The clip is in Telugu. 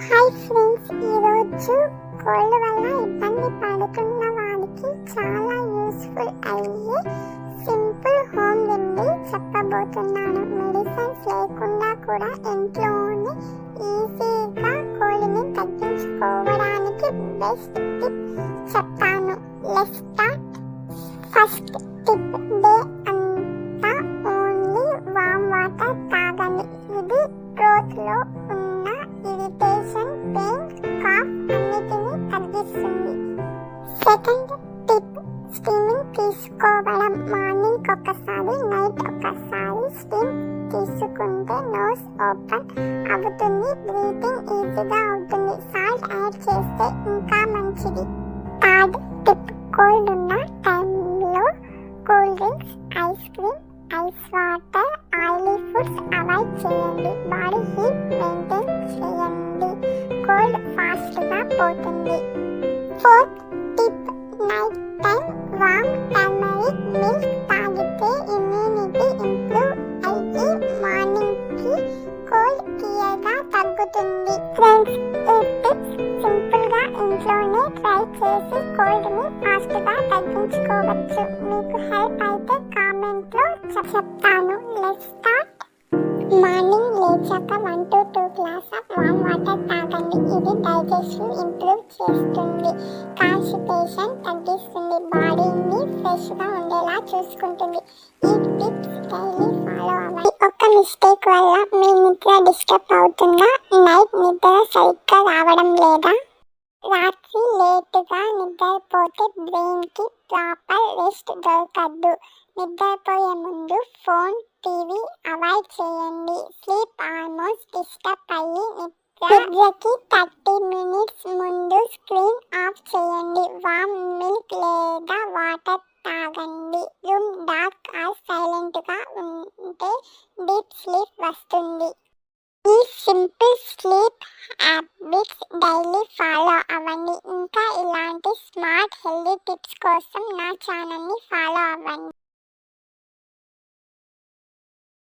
హాయ్ ఫ్రెండ్స్, ఈరోజు కోల్డ్ వల్ల ఇబ్బంది పడుతున్న వారికి చాలా యూస్ఫుల్ అయ్యే సింపుల్ హోమ్ రెమెడీ చెప్పబోతున్నాను. మెడిసిన్స్ లేకుండా కూడా ఇంట్లోనే ఈజీగా కోల్డ్ని తగ్గించుకోవడానికి బెస్ట్ టిప్ చెప్తాను. Let's start. First tip, day అంతా ఓన్లీ వామ్ వాటర్ తాగండి. ఇది థ్రోట్లో ఉన్న ఇరిటేషన్, పెయిన్, కాఫ్ అన్నిటినీ తగ్గిస్తుంది. సెకండ్ టిప్, స్టీమింగ్ తీసుకోవడం. మార్నింగ్ ఒకసారి, నైట్ ఒకసారి స్టీమ్ తీసుకుంటే నోస్ ఓపెన్ అవుతుంది, బ్రీతింగ్ ఈజీగా అవుతుంది. సాల్ట్ యాడ్ చేస్తే ఇంకా మంచిది. థర్డ్ టిప్, కోల్డ్ ఉన్న టైంలో cool drinks, ice cream, ice water, oily foods avoid చేయండి. బాడీ హీట్ మెయింటైన్ చేయండి, కోల్డ్ ఫాస్ట్గా పోతుంది. ఫోర్త్ టిప్, నైట్ టైం వామ్ టర్మరిక్ మిల్క్ తాగితే ఇమ్యూనిటీ ఇంప్రూవ్ అయ్యి మార్నింగ్కి కోల్డ్ క్లియర్గా తగ్గుతుంది. ఫ్రెండ్స్, ఈ టిప్స్ సింపుల్గా ఇంట్లోనే ట్రై చేసి కోల్డ్ని ఫాస్ట్గా తగ్గించుకోవచ్చు. మీకు హెల్ప్ అయితే కామెంట్లో చెప్తాను. Let's start. మార్నింగ్ లేచాక 1 to 2 glass of warm water తాగండి. ఇది డైజెషన్ ఇంప్రూవ్ చేస్తుంది, కాన్స్టిపేషన్ తగ్గిస్తుంది, బాడీని ఫ్రెష్గా ఉండేలా చూసుకుంటుంది. ఈ టిప్స్ డైలీ ఫాలో అవ్వండి. ఒక మిస్టేక్ వల్ల మీ నిద్ర డిస్టర్బ్ అవుతుందా? నైట్ నిద్ర సరిగ్గా రావడం లేదా? రాత్రి లేటుగా నిద్రపోతే బ్రెయిన్కి ప్రాపర్ రెస్ట్ దొరకదు. నిద్రపోయే ముందు ఫోన్, టీవీ అవాయిడ్ చేయండి. స్లీప్ ఆల్మోస్ట్ డిస్టర్బ్ అయ్యి నిద్రకి 30 minutes ముందు స్క్రీన్ ఆఫ్ చేయండి. వామ్ మిల్క్ లేదా వాటర్ తాగండి. రూమ్ డార్క్ ఆర్ సైలెంట్గా ఉంటే డీప్ స్లీప్ వస్తుంది. ఈ simple sleep habits daily follow అవ్వండి. ఇంకా ఇలాంటి స్మార్ట్ హెల్దీ టిప్స్ కోసం నా ఛానల్ని ఫాలో అవ్వండి.